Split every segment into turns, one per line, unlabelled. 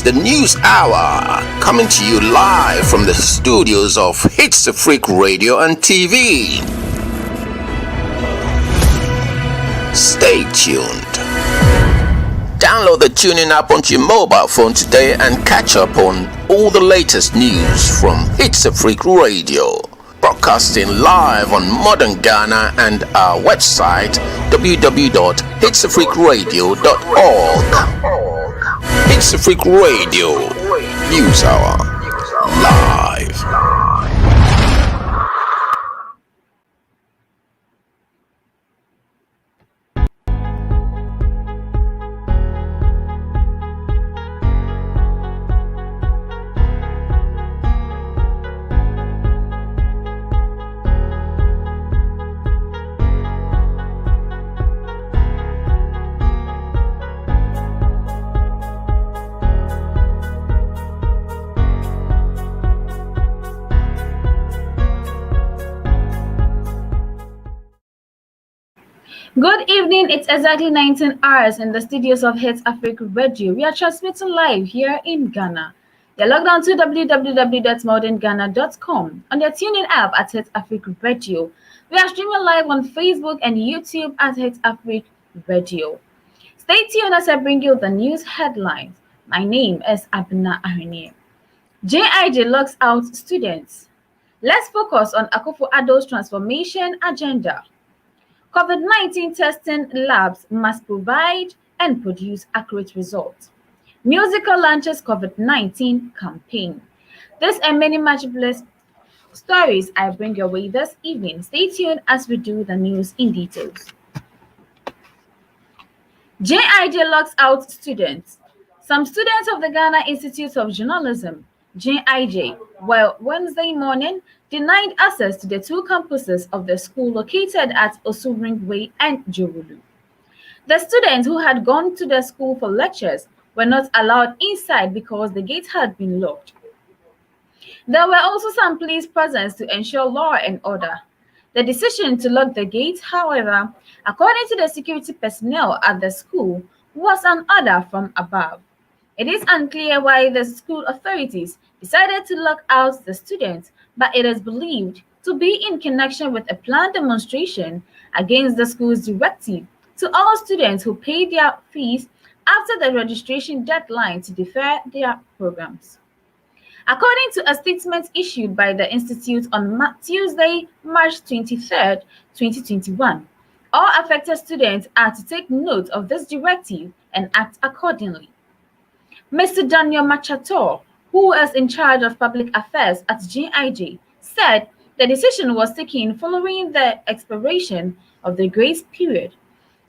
the news hour, coming to you live from the studios of Hitzafrik Radio and TV. Stay tuned. Download the tuning app onto your mobile phone today and catch up on all the latest news from Hitzafrik Radio. Broadcasting live on modern Ghana and our website www.hitzafrikradio.org. Hitzafrik Radio News Hour live.
Good evening. It's exactly 19 hours in the studios of Hitzafrik Radio. We are transmitting live here in Ghana. You're logged on to www.modernghana.com on your tuning app at Hitzafrik Radio. We are streaming live on Facebook and YouTube at Hitzafrik Radio. Stay tuned as I bring you the news headlines. My name is Abna Arine. JIJ locks out students. Let's focus on Akufo-Addo's transformation agenda. COVID-19 testing labs must provide and produce accurate results. Musical launches COVID-19 campaign. This and many matchless stories I bring your way this evening. Stay tuned as we do the news in details. JIJ locks out students. Some students of the Ghana Institute of Journalism, JIJ, were Wednesday morning denied access to the two campuses of the school located at Osuringwe and Jorulu. The students who had gone to the school for lectures were not allowed inside because the gate had been locked. There were also some police presence to ensure law and order. The decision to lock the gate, however, according to the security personnel at the school, was an order from above. It is unclear why the school authorities decided to lock out the students, but it is believed to be in connection with a planned demonstration against the school's directive to all students who paid their fees after the registration deadline to defer their programs. According to a statement issued by the Institute on Tuesday, March 23, 2021, all affected students are to take note of this directive and act accordingly. Mr. Daniel Machator, who is in charge of public affairs at JIJ, said the decision was taken following the expiration of the grace period.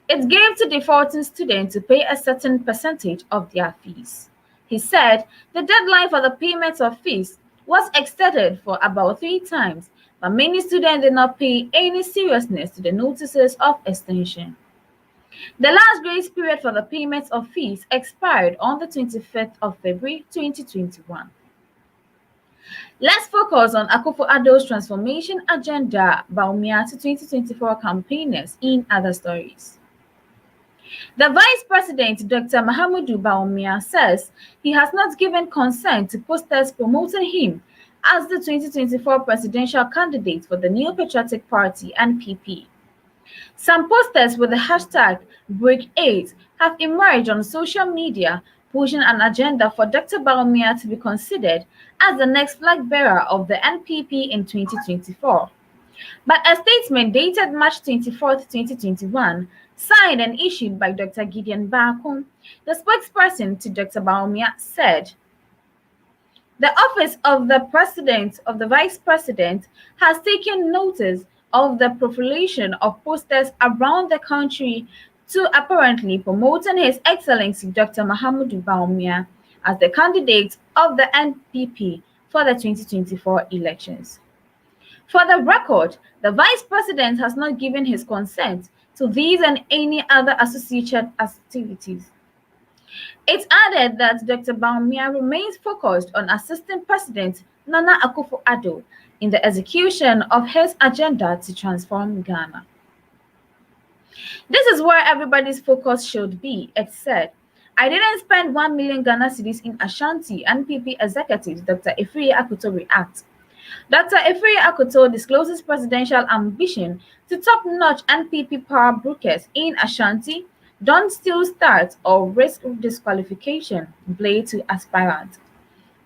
It gave to defaulting students to pay a certain percentage of their fees. He said the deadline for the payment of fees was extended for about 3 times, but many students did not pay any seriousness to the notices of extension. The last grace period for the payment of fees expired on the 25th of February 2021. Let's focus on Akufo-Addo's transformation agenda, Bawumia to 2024 campaigners in other stories. The Vice President, Dr. Mahamudu Bawumia, says he has not given consent to posters promoting him as the 2024 presidential candidate for the New Patriotic Party (NPP). Some posters with the hashtag Break8 have emerged on social media, pushing an agenda for Dr. Bawumia to be considered as the next flag bearer of the NPP in 2024. But a statement dated March 24, 2021, signed and issued by Dr. Gideon Bakun, the spokesperson to Dr. Bawumia, said, "The office of the Vice President has taken notice of the proliferation of posters around the country to apparently promoting His Excellency Dr. Mahamudu Bawumia as the candidate of the NPP for the 2024 elections. For the record, the Vice President has not given his consent to these and any other associated activities." It added that Dr. Bawumia remains focused on assisting President Nana Akufo-Addo in the execution of his agenda to transform Ghana. This is where everybody's focus should be, it said. I didn't spend 1 million Ghana cedis in Ashanti, NPP executive Dr. Efiri Akoto reacts. Dr. Efiri Akoto discloses presidential ambition to top-notch NPP power brokers in Ashanti don't still start or risk disqualification, blade to aspirant.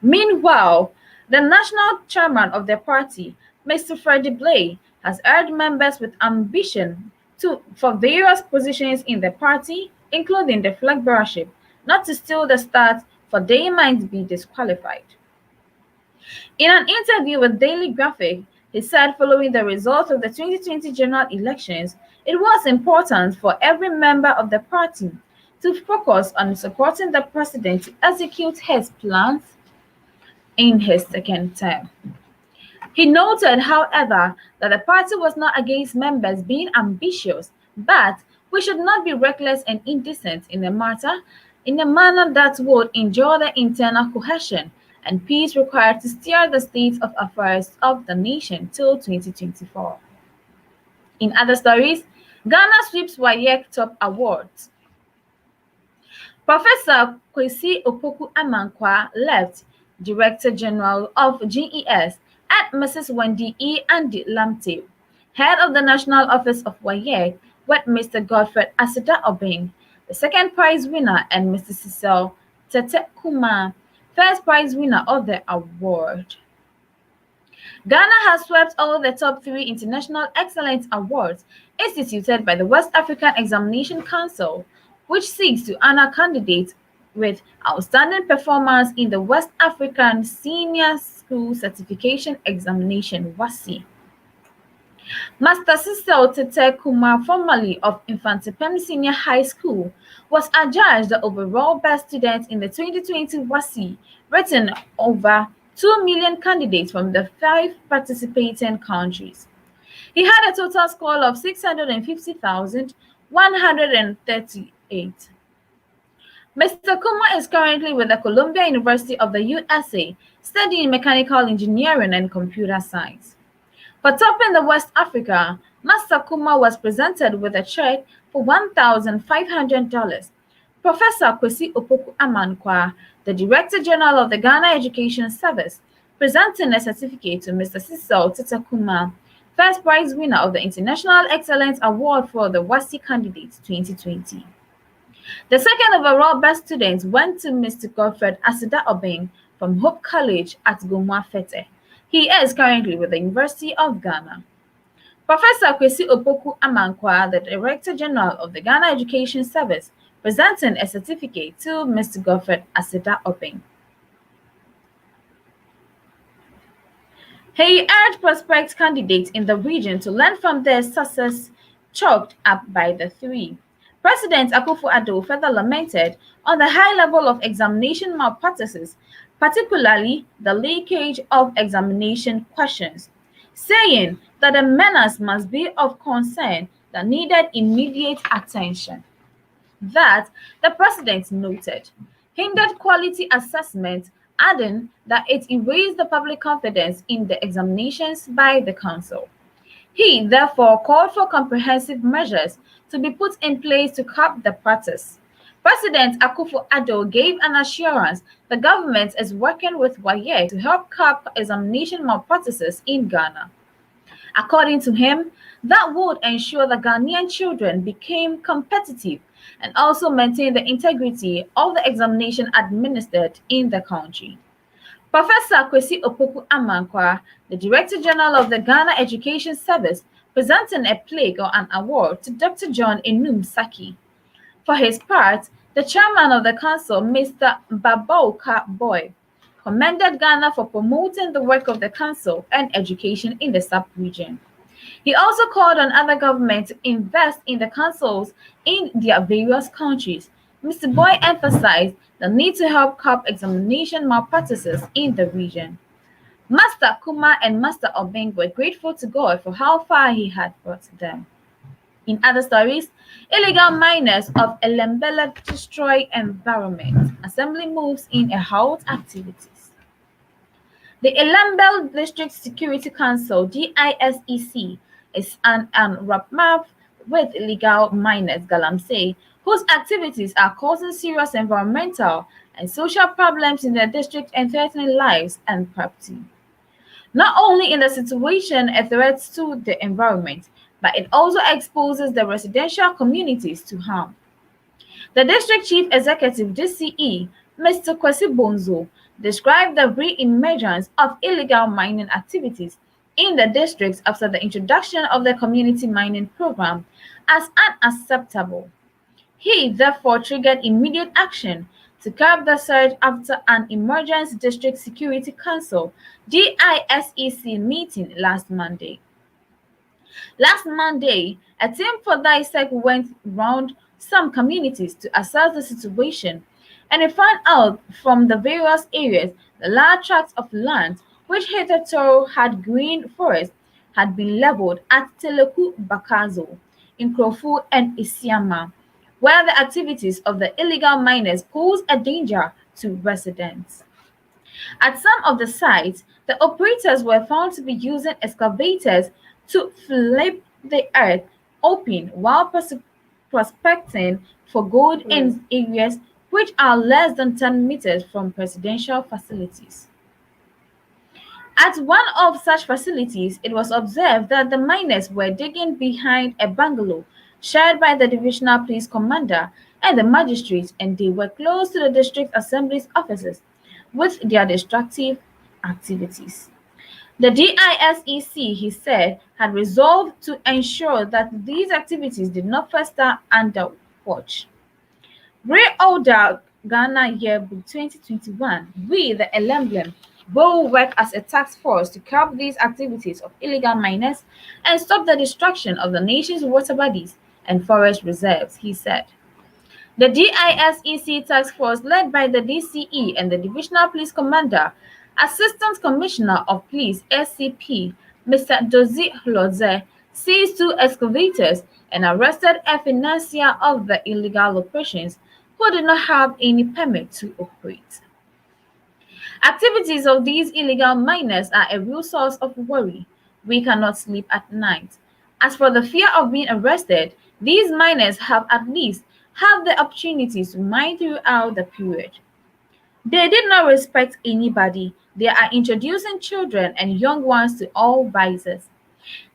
Meanwhile, the national chairman of the party, Mr. Freddie Blay, has urged members with ambition for various positions in the party, including the flag bearership, not to steal the start for they might be disqualified. In an interview with Daily Graphic, he said following the results of the 2020 general elections, it was important for every member of the party to focus on supporting the president to execute his plans in his second term. He noted, however, that the party was not against members being ambitious, but we should not be reckless and indecent in a manner that would injure the internal cohesion and peace required to steer the state of affairs of the nation till 2024. In other stories, Ghana sweeps WAEC top awards. Professor Kwesi Opoku Amankwa left Director General of GES at Mrs. Wendy E. Andy Lamte, head of the National Office of WAEC, with Mr. Godfred Asida Obeng, the second prize winner, and Mr. Cecil Tete Kuma, first prize winner of the award. Ghana has swept all the top 3 International Excellence Awards instituted by the West African Examination Council, which seeks to honor candidates with outstanding performance in the West African Senior School Certification Examination (WASSCE). Master Cecil Tete Kuma, formerly of Infantepem Senior High School, was adjudged the overall best student in the 2020 WASSCE, written over 2 million candidates from the 5 participating countries. He had a total score of 650,138. Mr. Kuma is currently with the Columbia University of the USA, studying mechanical engineering and computer science. For topping the West Africa, Master Kuma was presented with a check for $1,500. Professor Kwesi Opoku Amankwa, the Director General of the Ghana Education Service, presenting a certificate to Mr. Cecil Tete Kuma, first prize winner of the International Excellence Award for the WASSCE Candidates 2020. The second overall best student went to Mr. Godfred Asida Obeng from Hope College at Gomwa Fete. He is currently with the University of Ghana. Professor Kwesi Opoku Amankwa, the Director General of the Ghana Education Service, presenting a certificate to Mr. Godfred Asida Obeng. He urged prospect candidates in the region to learn from their success chalked up by the 3. President Akufo-Addo further lamented on the high level of examination malpractices, particularly the leakage of examination questions, saying that the menace must be of concern that needed immediate attention. That, the president noted, hindered quality assessment, adding that it erased the public confidence in the examinations by the council. He therefore called for comprehensive measures to be put in place to curb the practice. President Akufo-Addo gave an assurance the government is working with WAEC to help curb examination malpractices in Ghana. According to him, that would ensure that Ghanaian children became competitive and also maintain the integrity of the examination administered in the country. Professor Kwesi Opoku Amankwa, the Director General of the Ghana Education Service, presenting a plaque or an award to Dr. John Enum Saki. For his part, the chairman of the council, Mr. Babauka Boy, commended Ghana for promoting the work of the council and education in the sub-region. He also called on other governments to invest in the councils in their various countries. Mr. Boy emphasized the need to help curb examination malpractices in the region. Master Kuma and Master Obeng were grateful to God for how far he had brought them. In other stories, illegal miners of Elembele destroy environment. Assembly moves in a halt activities. The Elembele District Security Council (DISEC) is an roadmap with illegal miners, Galamsey, whose activities are causing serious environmental and social problems in their district and threatening lives and property. Not only in the situation a threat to the environment, but it also exposes the residential communities to harm. The district chief executive (DCE), Mr. Kwesi Bonzo, described the re-emergence of illegal mining activities in the districts after the introduction of the community mining program as unacceptable. He therefore triggered immediate action to curb the surge after an Emergency District Security Council (DISEC) meeting last Monday. Last Monday, a team for DISEC went round some communities to assess the situation, and it found out from the various areas the large tracts of land which hitherto had green forest had been leveled at Teleku Bakazo, Nkrofu, and Isiama, where the activities of the illegal miners pose a danger to residents. At some of the sites, the operators were found to be using excavators to flip the earth open while prospecting for gold in areas which are less than 10 meters from residential facilities. At one of such facilities, it was observed that the miners were digging behind a bungalow shared by the divisional police commander and the magistrates, and they were close to the district assembly's offices with their destructive activities. The DISEC, he said, had resolved to ensure that these activities did not fester under watch. Grey Order Ghana Yearbook 2021, we the emblem, will work as a task force to curb these activities of illegal miners and stop the destruction of the nation's water bodies and forest reserves, he said. The DISEC task force, led by the DCE and the Divisional Police Commander, Assistant Commissioner of Police (SCP) Mr. Dozie Hlodze, seized 2 excavators and arrested a financier of the illegal operations who did not have any permit to operate. Activities of these illegal miners are a real source of worry. We cannot sleep at night. As for the fear of being arrested, these miners have at least had the opportunity to mine throughout the period. They did not respect anybody. They are introducing children and young ones to all vices.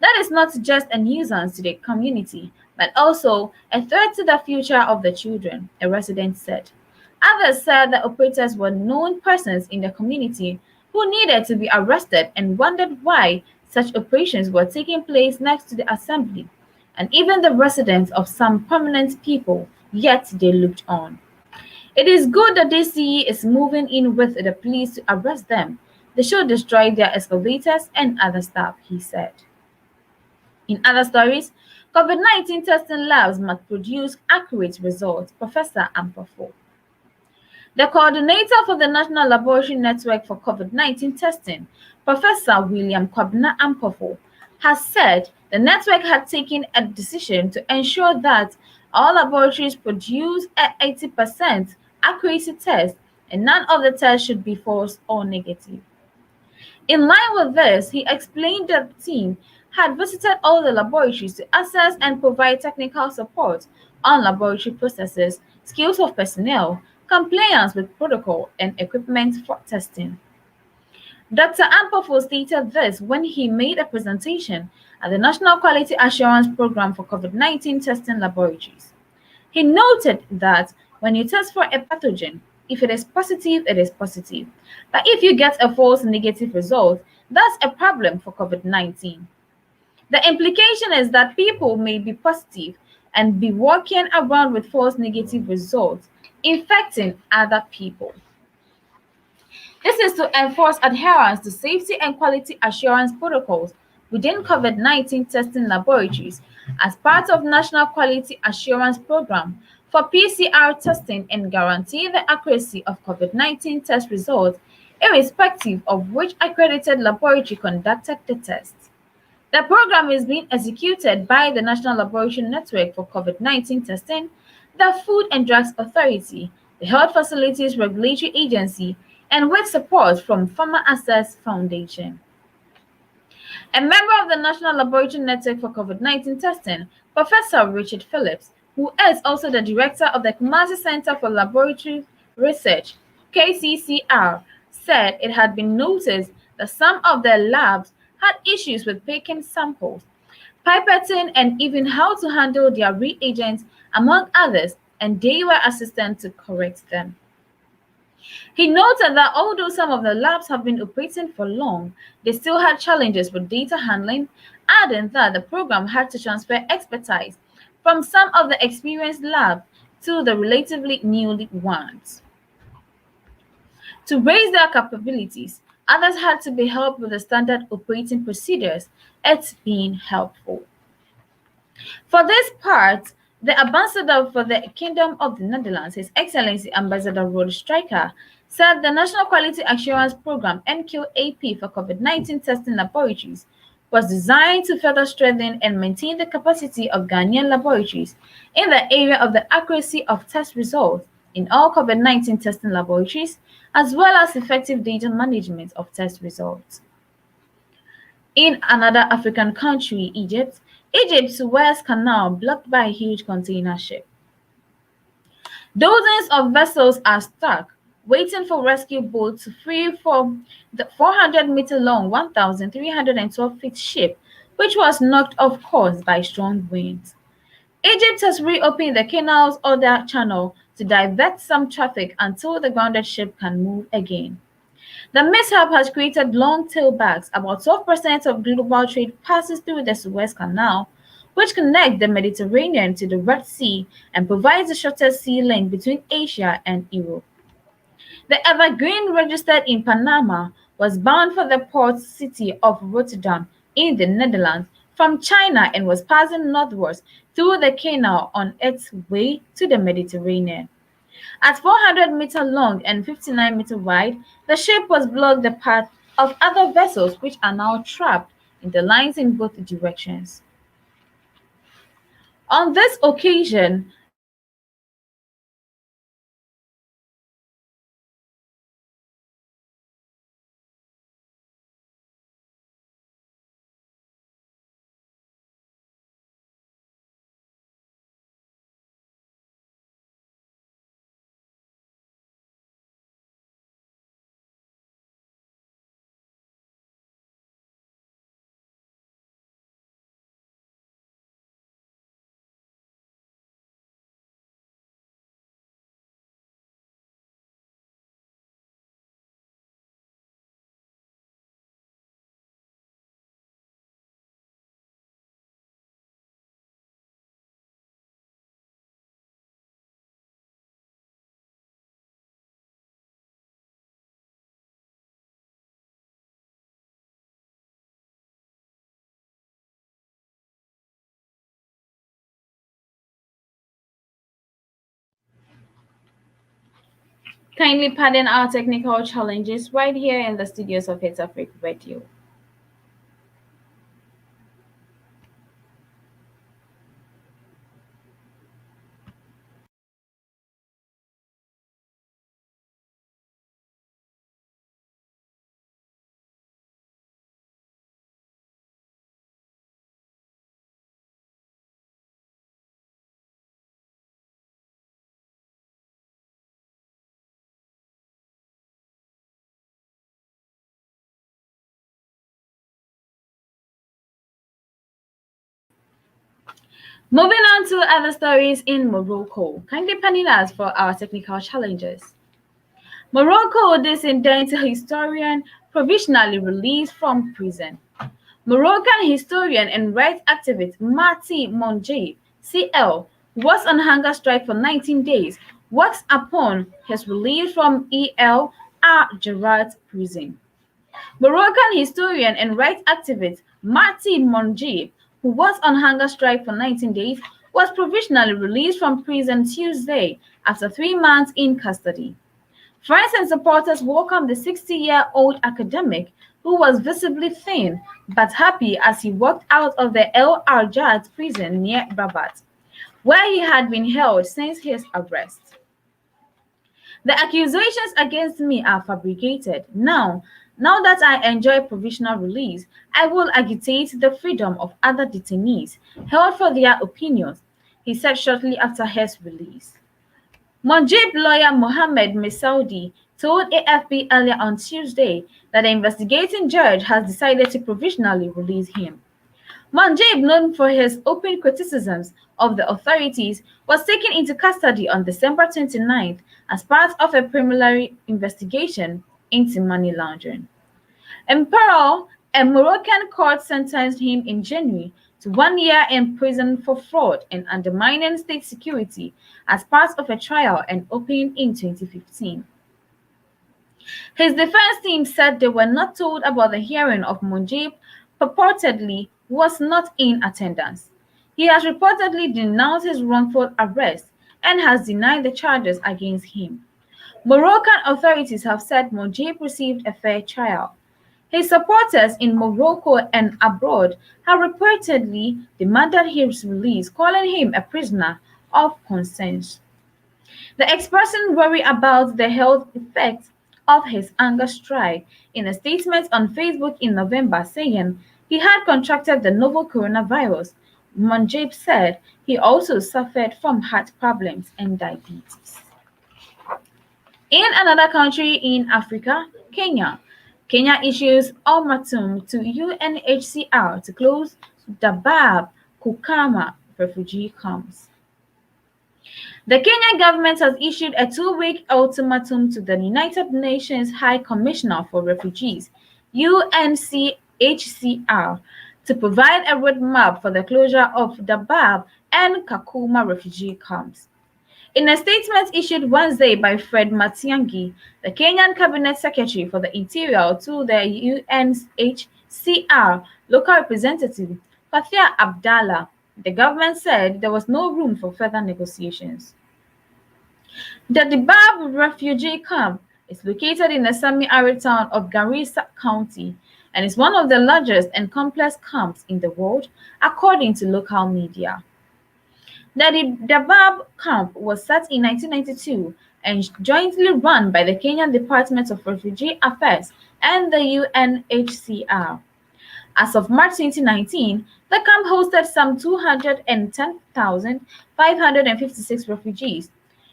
That is not just a nuisance to the community, but also a threat to the future of the children, a resident said. Others said the operators were known persons in the community who needed to be arrested and wondered why such operations were taking place next to the assembly, and even the residence of some prominent people, yet they looked on. It is good that DCE is moving in with the police to arrest them. They should destroy their excavators and other stuff, he said. In other stories, COVID-19 testing labs must produce accurate results, Professor Ampofo. The coordinator for the National Laboratory Network for COVID-19 testing, Professor William Kwabena Ampofo, has said the network had taken a decision to ensure that all laboratories produce an 80% accuracy test and none of the tests should be false or negative. In line with this, he explained that the team had visited all the laboratories to assess and provide technical support on laboratory processes, skills of personnel, compliance with protocol, and equipment for testing. Dr. Ampofo stated this when he made a presentation at the National Quality Assurance Program for COVID-19 testing laboratories. He noted that when you test for a pathogen, if it is positive, it is positive. But if you get a false negative result, that's a problem for COVID-19. The implication is that people may be positive and be walking around with false negative results, infecting other people. This is to enforce adherence to safety and quality assurance protocols within COVID-19 testing laboratories as part of National Quality Assurance Program for PCR testing and guarantee the accuracy of COVID-19 test results irrespective of which accredited laboratory conducted the test. The program is being executed by the National Laboratory Network for COVID-19 testing, the Food and Drugs Authority, the Health Facilities Regulatory Agency, and with support from Pharma Access Foundation. A member of the National Laboratory Network for COVID-19 testing, Professor Richard Phillips, who is also the director of the Kumasi Center for Laboratory Research, KCCR, said it had been noticed that some of their labs had issues with picking samples, pipetting, and even how to handle their reagents, among others, and they were assisted to correct them. He noted that although some of the labs have been operating for long, they still had challenges with data handling, adding that the program had to transfer expertise from some of the experienced labs to the relatively newly ones. To raise their capabilities, others had to be helped with the standard operating procedures. It's been helpful. For this part, the ambassador for the Kingdom of the Netherlands, His Excellency Ambassador Rode Stryker, said the National Quality Assurance Program (NQAP) for COVID-19 testing laboratories was designed to further strengthen and maintain the capacity of Ghanaian laboratories in the area of the accuracy of test results in all COVID-19 testing laboratories, as well as effective data management of test results. In another African country, Egypt's Suez Canal blocked by a huge container ship. Dozens of vessels are stuck, waiting for rescue boats to free from the 400-meter-long, 1,312 feet ship, which was knocked off course by strong winds. Egypt has reopened the canal's other channel to divert some traffic until the grounded ship can move again. The mishap has created long tailbacks. About 12% of global trade passes through the Suez Canal, which connects the Mediterranean to the Red Sea and provides the shortest sea link between Asia and Europe. The Evergreen, registered in Panama, was bound for the port city of Rotterdam in the Netherlands from China and was passing northwards through the canal on its way to the Mediterranean. At 400-meter long and 59-meter wide, the ship was blocked the path of other vessels which are now trapped in the lines in both directions. On this occasion, kindly pardon our technical challenges right here in the studios of Hitzafrik Radio. Moving on to other stories in Morocco. Kindly pardon us for our technical challenges. Morocco dissident historian provisionally released from prison. Moroccan historian and rights activist Marti Monjib, CL, was on hunger strike for 19 days, was upon his release from El Jarrah prison. Moroccan historian and rights activist Martin Monjib, who was on hunger strike for 19 days, was provisionally released from prison Tuesday after 3 months in custody. Friends and supporters welcomed the 60-year-old academic, who was visibly thin but happy as he walked out of the El Arjad prison near Rabat, where he had been held since his arrest. The accusations against me are fabricated. Now that I enjoy provisional release, I will agitate the freedom of other detainees held for their opinions. he said shortly after his release. Mujib lawyer Mohammed Misaudi told AFP earlier on Tuesday that the investigating judge has decided to provisionally release him. Mujib, known for his open criticisms of the authorities, was taken into custody on December 29th as part of a preliminary investigation into money laundering. In parallel, a Moroccan court sentenced him in January to 1 year in prison for fraud and undermining state security as part of a trial and opening in 2015. His defense team said they were not told about the hearing of Mujib, purportedly was not in attendance. He has reportedly denounced his wrongful arrest and has denied the charges against him. Moroccan authorities have said Mujib received a fair trial. His supporters in Morocco and abroad have reportedly demanded his release, calling him a prisoner of conscience. The expressing worry about the health effects of his anger strike in a statement on Facebook in November, saying he had contracted the novel coronavirus. Mujib said he also suffered from heart problems and diabetes. In another country in Africa, Kenya issues ultimatum to UNHCR to close Dadaab Kukama refugee camps. The Kenyan government has issued a 2-week ultimatum to the United Nations High Commissioner for Refugees, UNHCR, to provide a roadmap for the closure of Dadaab and Kakuma refugee camps. In a statement issued Wednesday by Fred Matiang'i, the Kenyan Cabinet Secretary for the Interior, to the UNHCR local representative, Fathia Abdallah, the government said there was no room for further negotiations. The Dadaab refugee camp is located in the semi-arid town of Garissa County and is one of the largest and complex camps in the world, according to local media. The Dadaab camp was set in 1992 and jointly run by the Kenyan Department of Refugee Affairs and the UNHCR. As of March 2019, the camp hosted some 210,556 refugees,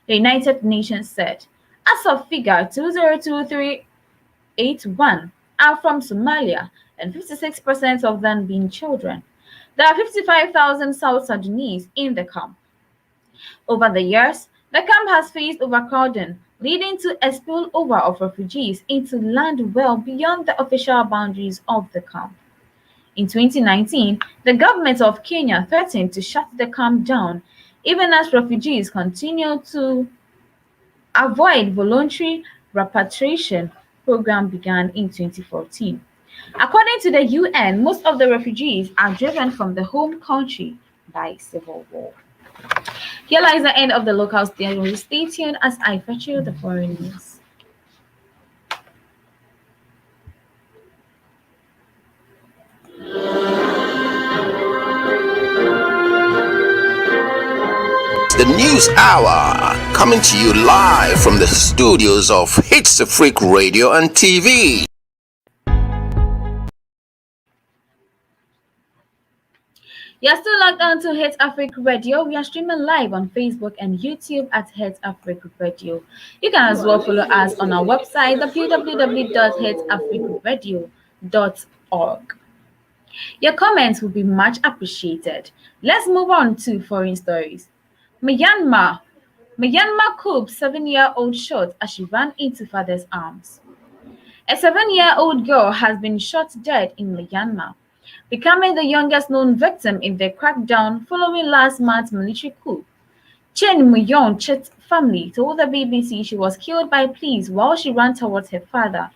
the United Nations said. As of figure 202381 are from Somalia, and 56% of them being children. There are 55,000 South Sudanese in the camp. Over the years, the camp has faced overcrowding, leading to a spillover of refugees into land well beyond the official boundaries of the camp. In 2019, the government of Kenya threatened to shut the camp down, even as refugees continue to avoid voluntary repatriation program began in 2014. According to the UN, most of the refugees are driven from the home country by civil war. Here lies the end of the local story. Stay tuned as I fetch you the foreign news.
The News Hour, coming to you live from the studios of Hitzafrik Radio and TV.
You're still logged on to Hitzafrik Radio. We are streaming live on Facebook and YouTube at Hitzafrik Radio. You can as well follow us on our website, www.hitzafrikradio.org. Your comments will be much appreciated. Let's move on to foreign stories. Myanmar coup 7-year-old shot as she ran into father's arms. A 7-year-old girl has been shot dead in Myanmar, becoming the youngest known victim in the crackdown following last month's military coup. Chen Myong-chit's family told the BBC she was killed by police while she ran towards her father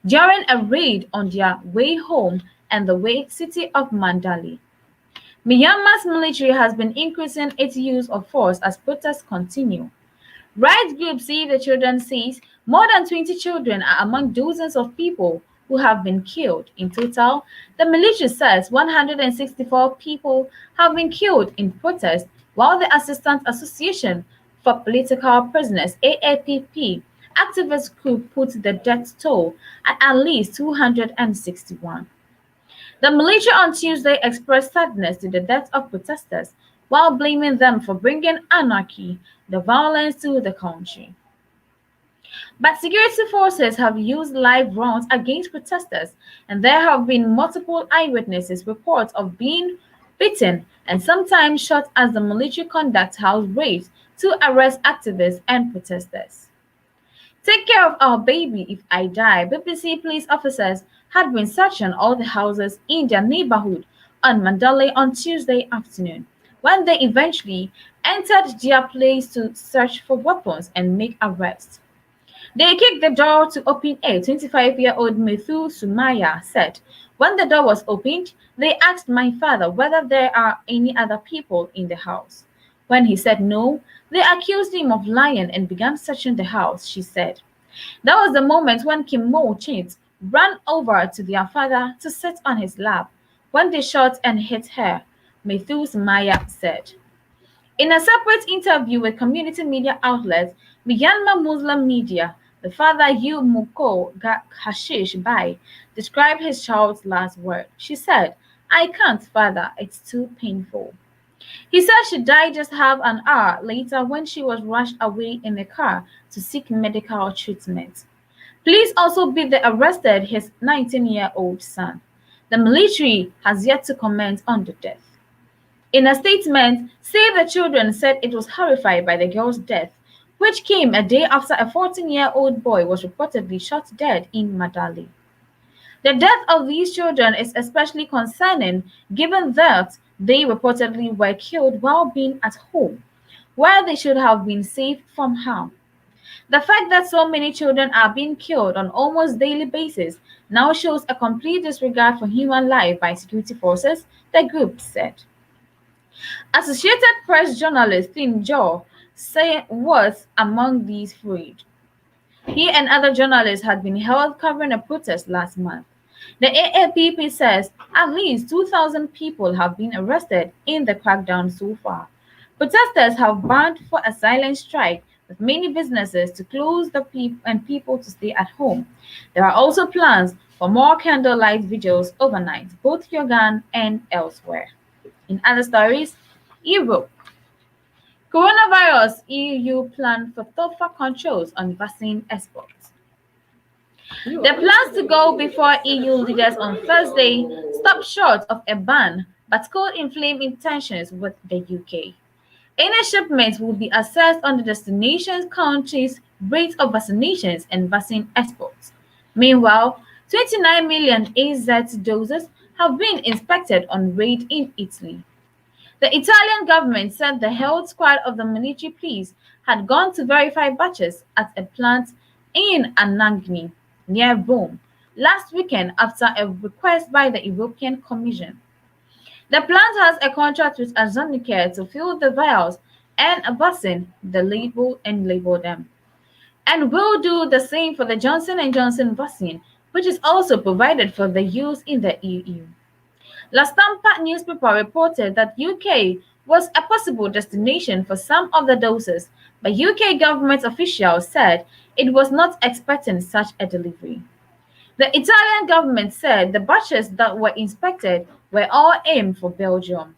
during a raid on their way home in the city of Mandalay. Myanmar's military has been increasing its use of force as protests continue. Rights groups Save the Children says more than 20 children are among dozens of people who have been killed. In total, the military says 164 people have been killed in protest, while the Assistance Association for Political Prisoners, AAPP, activist group put the death toll at least 261. The military on Tuesday expressed sadness to the death of protesters while blaming them for bringing anarchy, the violence to the country. But security forces have used live rounds against protesters, and there have been multiple eyewitnesses reports of being beaten and sometimes shot as the military conducts house raids to arrest activists and protesters. Take care of our baby if I die. BBC police officers had been searching all the houses in their neighborhood on Mandalay on Tuesday afternoon, when they eventually entered their place to search for weapons and make arrests. They kicked the door to open it, 25-year-old Methu Sumaya said. When the door was opened, they asked my father whether there are any other people in the house. When he said no, they accused him of lying and began searching the house, she said. That was the moment when Kim Mo Chint ran over to their father to sit on his lap when they shot and hit her, Methu Sumaya said. In a separate interview with community media outlet Myanmar Muslim Media, the father Yu Muko Hashish Bai described his child's last word. She said, I can't, father, it's too painful. He said she died just half an hour later when she was rushed away in a car to seek medical treatment. Police also beat the arrested his 19-year-old son. The military has yet to comment on the death. In a statement, Save the Children said it was horrified by the girl's death, which came a day after a 14-year-old boy was reportedly shot dead in Madali. The death of these children is especially concerning given that they reportedly were killed while being at home, where they should have been safe from harm. The fact that so many children are being killed on almost daily basis now shows a complete disregard for human life by security forces, the group said. Associated Press journalist Thin Jaw was among these freed. He and other journalists had been held covering a protest last month. The AAPP says at least 2,000 people have been arrested in the crackdown so far. Protesters have banned for a silent strike, with many businesses to close and people to stay at home. There are also plans for more candlelight vigils overnight, both Yangon and elsewhere. In other stories, Europe. Coronavirus EU plan for tougher controls on vaccine exports. The plans to go before EU leaders on Thursday stopped short of a ban but could inflame tensions with the UK. Any shipments will be assessed on the destination country's rate of vaccinations and vaccine exports. Meanwhile, 29 million AZ doses have been inspected on raid in Italy. The Italian government said the health squad of the military police had gone to verify batches at a plant in Anagni, near Rome, last weekend after a request by the European Commission. The plant has a contract with AstraZeneca to fill the vials and vaccine the label them, and will do the same for the Johnson & Johnson vaccine, which is also provided for the use in the EU. La Stampa newspaper reported that UK was a possible destination for some of the doses, but UK government officials said it was not expecting such a delivery. The Italian government said the batches that were inspected were all aimed for Belgium.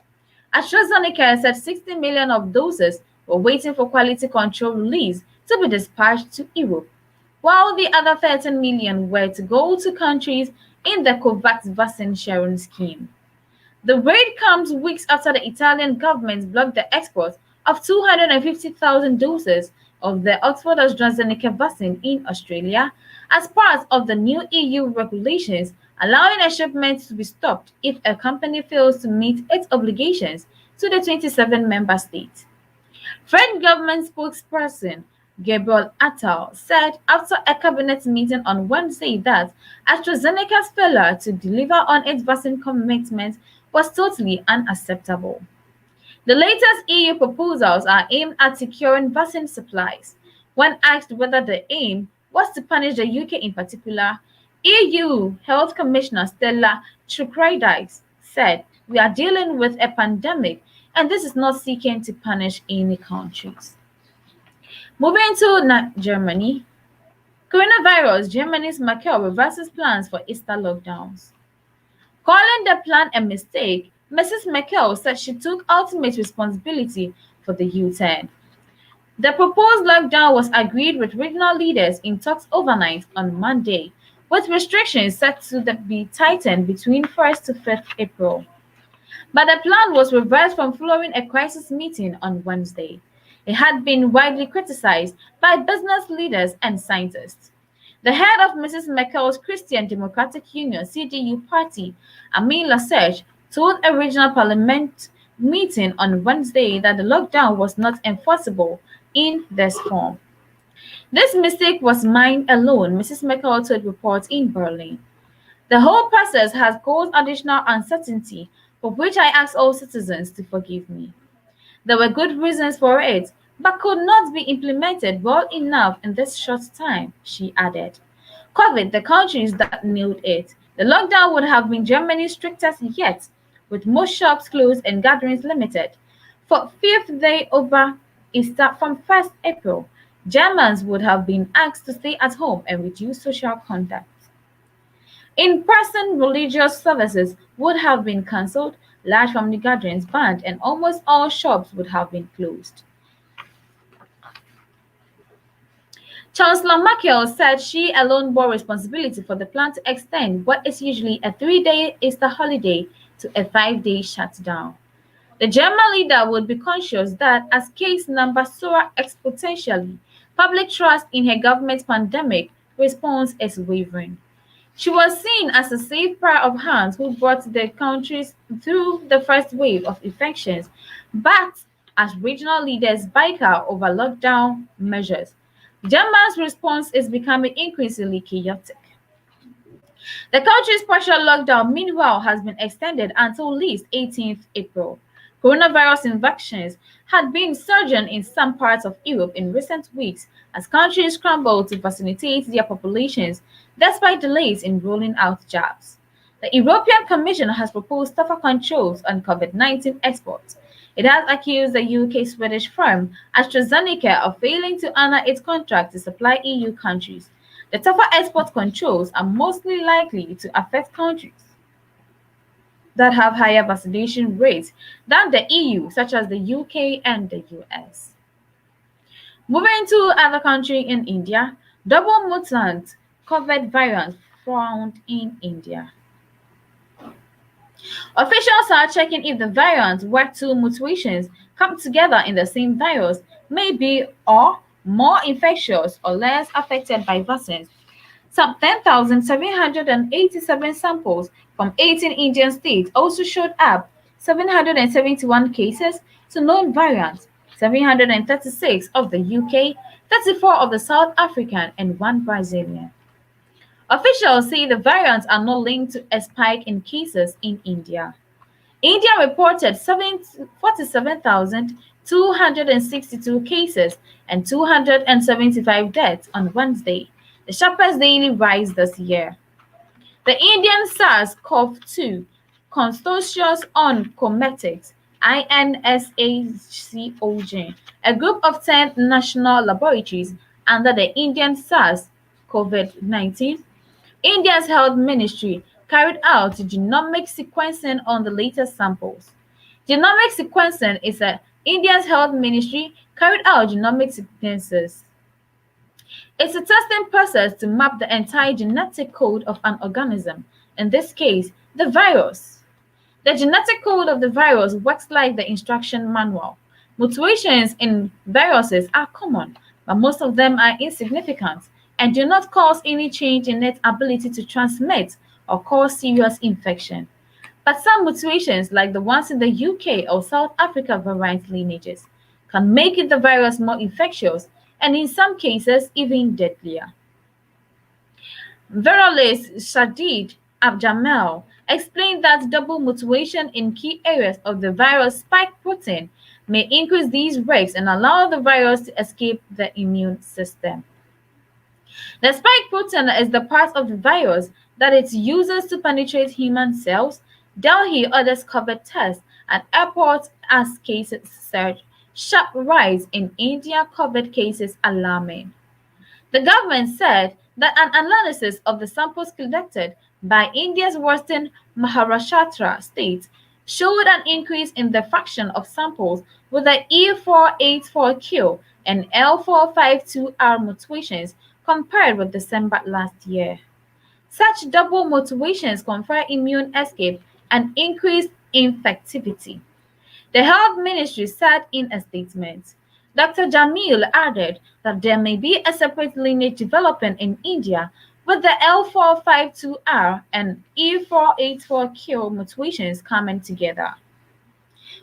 AstraZeneca said 60 million of doses were waiting for quality control release to be dispatched to Europe, while the other 13 million were to go to countries in the COVAX vaccine sharing scheme. The raid comes weeks after the Italian government blocked the export of 250,000 doses of the Oxford AstraZeneca vaccine in Australia as part of the new EU regulations allowing a shipment to be stopped if a company fails to meet its obligations to the 27 member states. French government spokesperson Gabriel Attal said after a cabinet meeting on Wednesday that AstraZeneca's failure to deliver on its vaccine commitment was totally unacceptable. The latest EU proposals are aimed at securing vaccine supplies. When asked whether the aim was to punish the UK in particular, EU Health Commissioner Stella Kyriakides said, "We are dealing with a pandemic and this is not seeking to punish any countries." Moving to Germany, coronavirus, Germany's Merkel reverses plans for Easter lockdowns. Calling the plan a mistake, Mrs. Merkel said she took ultimate responsibility for the U-turn. The proposed lockdown was agreed with regional leaders in talks overnight on Monday, with restrictions set to be tightened between 1st to 5th April. But the plan was reversed from following a crisis meeting on Wednesday. It had been widely criticized by business leaders and scientists. The head of Mrs. Merkel's Christian Democratic Union (CDU) party, Amin Laschet, told a regional parliament meeting on Wednesday that the lockdown was not enforceable in this form. This mistake was mine alone, Mrs. Merkel told reports in Berlin. The whole process has caused additional uncertainty, for which I ask all citizens to forgive me. There were good reasons for it, but could not be implemented well enough in this short time, she added. COVID, the countries that nailed it. The lockdown would have been Germany's strictest yet, with most shops closed and gatherings limited. For fifth day over Easter from 1st April, Germans would have been asked to stay at home and reduce social contact. In-person religious services would have been cancelled, large family gatherings banned, and almost all shops would have been closed. Chancellor Merkel said she alone bore responsibility for the plan to extend what is usually a 3-day Easter holiday to a 5-day shutdown. The German leader would be conscious that as case numbers soar exponentially, public trust in her government's pandemic response is wavering. She was seen as a safe pair of hands who brought the countries through the first wave of infections, but as regional leaders bicker over lockdown measures, Germany's response is becoming increasingly chaotic. The country's partial lockdown, meanwhile, has been extended until at least 18th April. Coronavirus infections had been surging in some parts of Europe in recent weeks as countries scrambled to vaccinate their populations despite delays in rolling out jabs. The European Commission has proposed tougher controls on COVID-19 exports. It has accused the UK-Swedish firm AstraZeneca of failing to honor its contract to supply EU countries. The tougher export controls are mostly likely to affect countries that have higher vaccination rates than the EU, such as the UK and the US. Moving to other country in India, double mutant COVID variant found in India. Officials are checking if the variants where two mutations come together in the same virus may be or more infectious or less affected by vaccines. Some 10,787 samples from 18 Indian states also showed up 771 cases to known variants, 736 of the UK, 34 of the South African, and 1 Brazilian. Officials say the variants are not linked to a spike in cases in India. India reported 47,262 cases and 275 deaths on Wednesday, the sharpest daily rise this year. The Indian SARS-CoV-2 Consortium on Cometics (INSACOG), a group of 10 national laboratories under the Indian SARS-CoV-19, India's health ministry carried out genomic sequencing on the latest samples. Genomic sequencing is India's health ministry carried out genomic sequences. It's a testing process to map the entire genetic code of an organism, in this case, the virus. The genetic code of the virus works like the instruction manual. Mutations in viruses are common, but most of them are insignificant and do not cause any change in its ability to transmit or cause serious infection. But some mutations, like the ones in the UK or South Africa variant lineages, can make the virus more infectious and in some cases even deadlier. Virologist Shadid Abjamal explained that double mutation in key areas of the virus spike protein may increase these risks and allow the virus to escape the immune system. The spike protein is the part of the virus that it uses to penetrate human cells. Delhi orders COVID tests at airports as cases surge. Sharp rise in India COVID cases alarming. The government said that an analysis of the samples collected by India's western Maharashtra state showed an increase in the fraction of samples with the E484Q and L452R mutations compared with December last year. Such double mutations confer immune escape and increased infectivity. The Health Ministry said in a statement. Dr. Jamil added that there may be a separate lineage developing in India with the L452R and E484Q mutations coming together.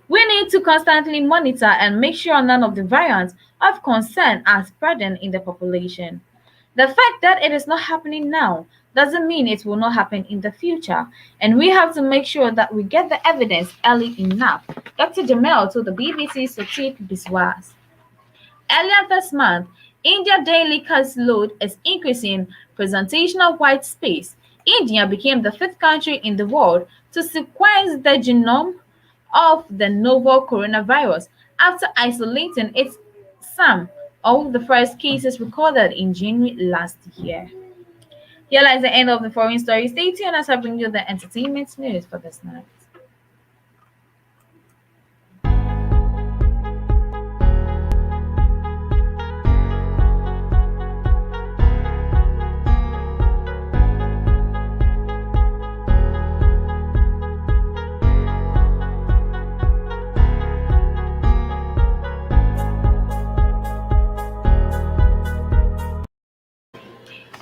We need to constantly monitor and make sure none of the variants of concern are spreading in the population. The fact that it is not happening now doesn't mean it will not happen in the future, and we have to make sure that we get the evidence early enough, Dr. Jamel told the BBC's Sutik Biswas. Earlier this month, India's daily case load is increasing presentational white space. India became the fifth country in the world to sequence the genome of the novel coronavirus after isolating its some of the first cases recorded in January last year. Here lies the end of the foreign story. Stay tuned as I bring you the entertainment news for this night.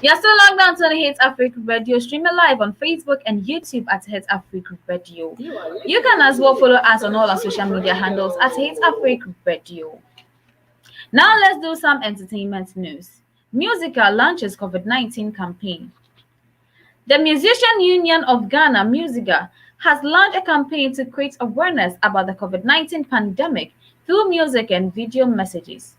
You're still logged on to the Hitzafrik Radio, streaming live on Facebook and YouTube at Hitzafrik Radio. You can as well follow us on all our social media handles at Hitzafrik Radio. Now let's do some entertainment news. Musica launches COVID-19 campaign. The Musician Union of Ghana, Musica, has launched a campaign to create awareness about the COVID-19 pandemic through music and video messages.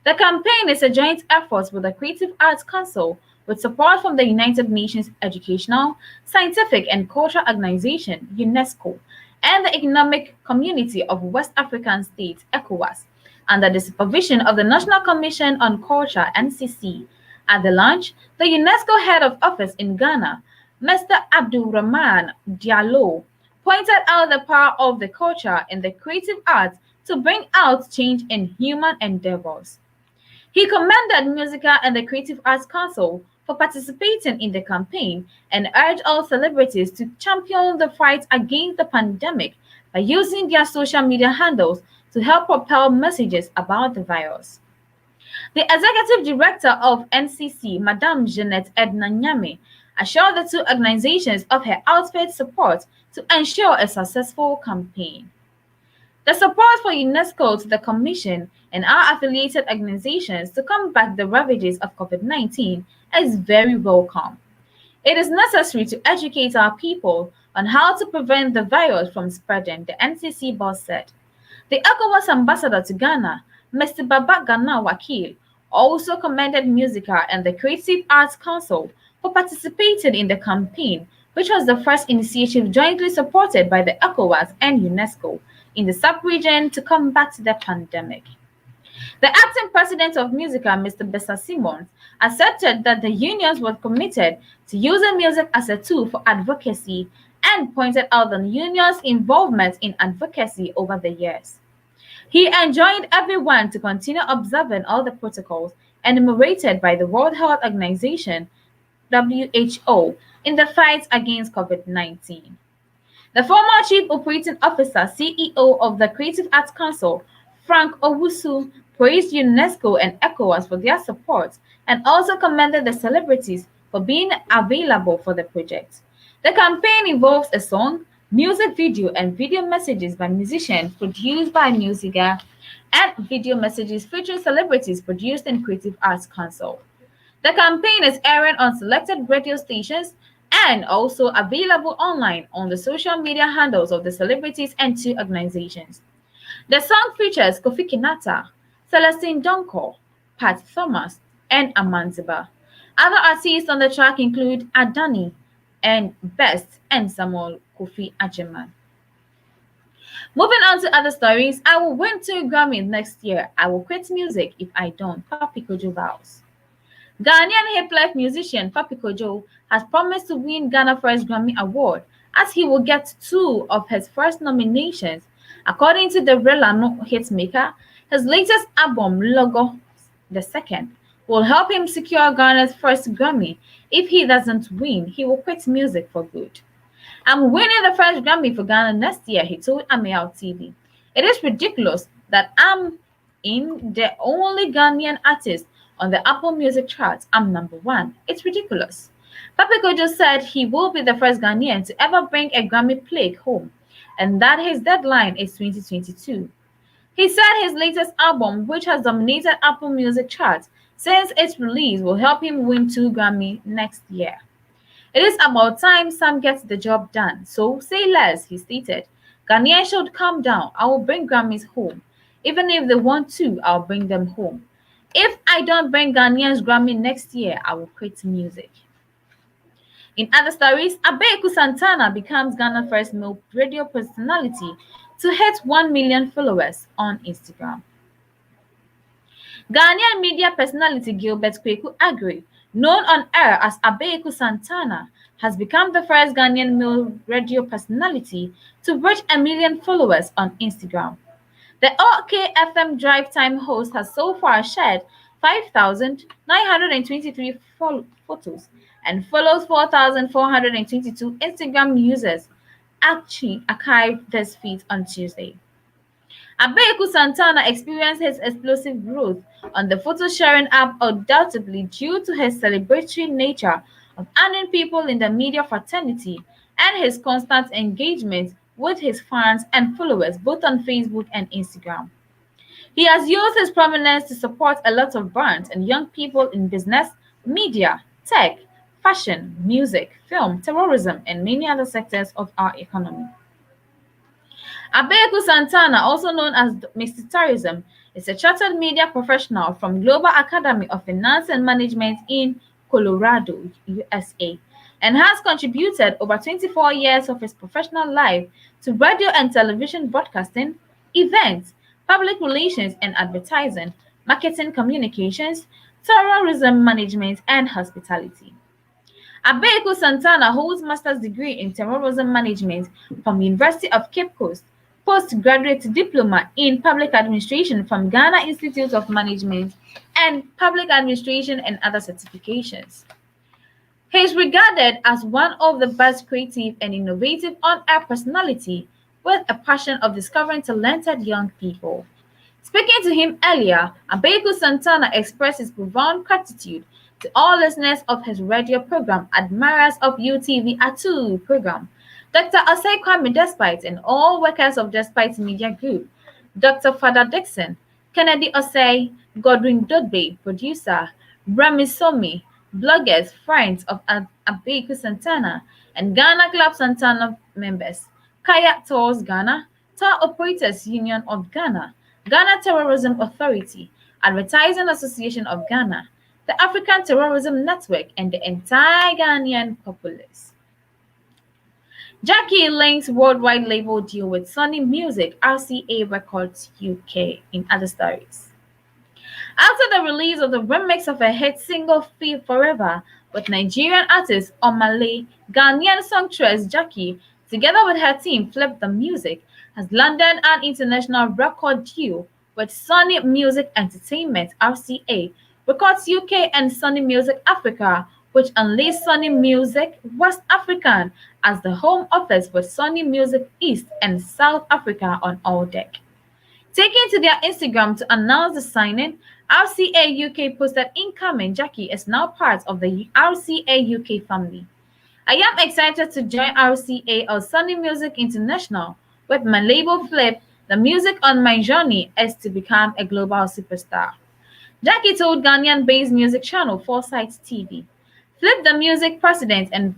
The campaign is a joint effort with the Creative Arts Council with support from the United Nations Educational, Scientific and Cultural Organization, UNESCO, and the Economic Community of West African States, ECOWAS, under the supervision of the National Commission on Culture, NCC. At the launch, the UNESCO Head of Office in Ghana, Mr. Abdulrahman Diallo, pointed out the power of the culture and the creative arts to bring out change in human endeavors. He commended Musica and the Creative Arts Council for participating in the campaign and urged all celebrities to champion the fight against the pandemic by using their social media handles to help propel messages about the virus. The executive director of NCC, Madame Jeanette Edna Nyame, assured the two organizations of her outfit support to ensure a successful campaign. The support for UNESCO to the Commission and our affiliated organizations to combat the ravages of COVID-19 is very welcome. It is necessary to educate our people on how to prevent the virus from spreading, the NCC boss said. The ECOWAS ambassador to Ghana, Mr. Baba Gana Wakil, also commended Musica and the Creative Arts Council for participating in the campaign, which was the first initiative jointly supported by the ECOWAS and UNESCO in the sub-region to combat the pandemic. The acting president of Musica, Mr. Bessa Simons, asserted that the unions were committed to using music as a tool for advocacy and pointed out the union's involvement in advocacy over the years. He enjoined everyone to continue observing all the protocols enumerated by the World Health Organization, WHO, in the fight against COVID-19. The former Chief Operating Officer, CEO of the Creative Arts Council, Frank Owusu, praised UNESCO and ECOWAS for their support and also commended the celebrities for being available for the project. The campaign involves a song, music video, and video messages by musicians produced by Musica and video messages featuring celebrities produced in Creative Arts Council. The campaign is airing on selected radio stations and also available online on the social media handles of the celebrities and two organizations. The song features Kofi Kinata, Celestine Donko, Pat Thomas, and Amanziba. Other artists on the track include Adani and Best and Samuel Kofi Ajeman. Moving on to other stories, I will win 2 Grammys next year. I will quit music if I don't, Papi Kojo vows. Ghanaian hip life musician Papi Kojo has promised to win Ghana's first Grammy Award as he will get two of his first nominations. According to the Relano hitmaker, his latest album, Logo the Second, will help him secure Ghana's first Grammy. If he doesn't win, he will quit music for good. I'm winning the first Grammy for Ghana next year, he told Ameal TV. It is ridiculous that I'm in the only Ghanaian artist on the Apple Music charts. I'm number one. It's ridiculous. Papi Kojo said he will be the first Ghanaian to ever bring a Grammy plaque home, and that his deadline is 2022. He said his latest album, which has dominated Apple Music charts since its release, will help him win 2 Grammy next year. It is about time Sam gets the job done, so say less, he stated. Ghanaians should calm down. I will bring Grammys home. Even if they want to, I'll bring them home. If I don't bring Ghanaians Grammy next year, I will quit music. In other stories, Abeku Santana becomes Ghana's first male radio personality to hit 1 million followers on Instagram. Ghanaian media personality Gilbert Kweku Agri, known on air as Abeku Santana, has become the first Ghanaian male radio personality to reach 1 million followers on Instagram. The OKFM Drive Time host has so far shared 5,923 photos and follows 4,422 Instagram users. Actually archived this feed on Tuesday. Abeku Santana experienced his explosive growth on the photo-sharing app undoubtedly due to his celebratory nature of honoring people in the media fraternity and his constant engagement with his fans and followers both on Facebook and Instagram. He has used his prominence to support a lot of brands and young people in business, media, tech, fashion, music, film, terrorism, and many other sectors of our economy. Abeku Santana, also known as Mr. Tourism, is a chartered media professional from Global Academy of Finance and Management in Colorado, USA, and has contributed over 24 years of his professional life to radio and television broadcasting, events, public relations and advertising, marketing communications, tourism management, and hospitality. Abeku Santana holds master's degree in terrorism management from University of Cape Coast, postgraduate diploma in public administration from Ghana Institute of Management, and public administration and other certifications. He is regarded as one of the best creative and innovative on-air personality with a passion of discovering talented young people. Speaking to him earlier, Abeku Santana expressed his profound gratitude to all listeners of his radio program, admirers of UTV Atu program, Dr. Osei Kwame Despite and all workers of Despite Media Group, Dr. Father Dixon, Kennedy Osei, Godwin Dogbe, producer, Rami Somi, bloggers, friends of Abeku Santana, and Ghana Club Santana members, Kayak Tours Ghana, Tour Operators Union of Ghana, Ghana Terrorism Authority, Advertising Association of Ghana, the African Terrorism Network, and the entire Ghanaian populace. Jackie links worldwide label deal with Sony Music, RCA Records UK, in other stories. After the release of the remix of a hit single Feel Forever with Nigerian artist Omale, Ghanaian songstress Jackie, together with her team Flip the Music, has landed an international record deal with Sony Music Entertainment, RCA, Records UK and Sony Music Africa, which unleashed Sony Music West African as the home office with Sony Music East and South Africa on all deck. Taking to their Instagram to announce the signing, RCA UK posted incoming Jackie is now part of the RCA UK family. I am excited to join RCA or Sony Music International with my label Flip. The music on my journey is to become a global superstar. Jackie told Ghanaian-based music channel Foresight TV. Flip the Music president and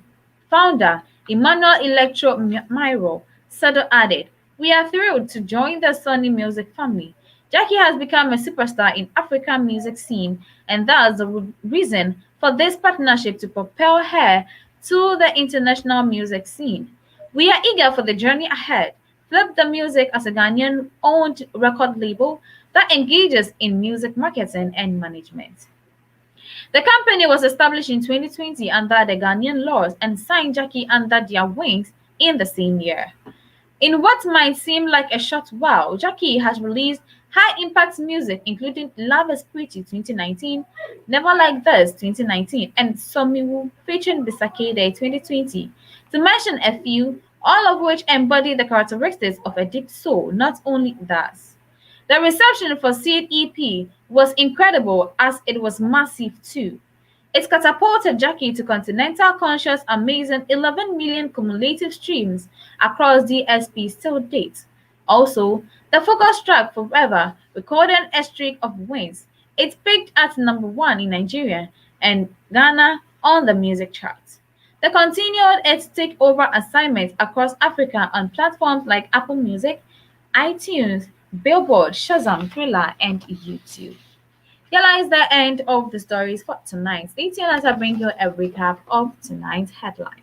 founder Emmanuel Electro Miro Sado added, "We are thrilled to join the Sony Music family. Jackie has become a superstar in African music scene, and that's the reason for this partnership to propel her to the international music scene. We are eager for the journey ahead. Flip the Music as a Ghanaian-owned record label that engages in music marketing and management." The company was established in 2020 under the Ghanaian laws and signed Jackie under their wings in the same year. In what might seem like a short while, Jackie has released high-impact music including Love is Pretty 2019, Never Like This 2019, and Somiwu featuring Bisakede 2020, to mention a few, all of which embody the characteristics of a deep soul, not only theirs. The reception for Seed EP was incredible as it was massive too. It catapulted Jackie to continental conscious amazing 11 million cumulative streams across DSPs till date. Also, the focus track Forever recorded a streak of wins. It peaked at number 1 in Nigeria and Ghana on the music charts. They continued its takeover assignments across Africa on platforms like Apple Music, iTunes, Billboard, Shazam, Thriller, and YouTube. Here lies the end of the stories for tonight. Stay tuned as I bring you a recap of tonight's headlines.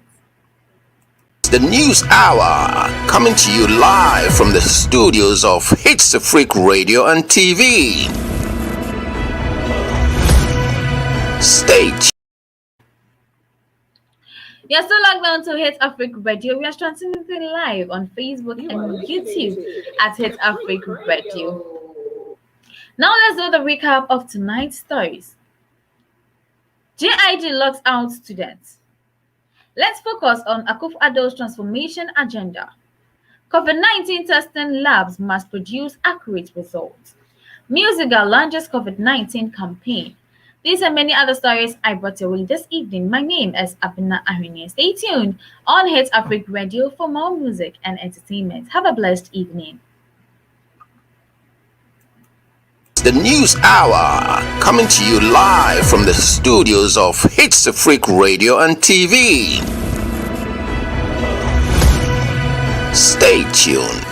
The News Hour, coming to you live from the studios of Hitzafrik Radio and TV. Stay tuned.
You're still logged on to Hitzafrik Radio. We are transmitting live on Facebook and YouTube at Hitzafrik Radio. Now let's do the recap of tonight's stories. JIG locks out students. Let's focus on Akufo-Addo's transformation agenda. COVID-19 testing labs must produce accurate results. Musical launches COVID-19 campaign. These and many other stories I brought your way this evening. My name is Abina Ahine. Stay tuned on Hitzafrik Radio for more music and entertainment. Have a blessed evening.
The News Hour, coming to you live from the studios of Hitzafrik Radio and TV. Stay tuned.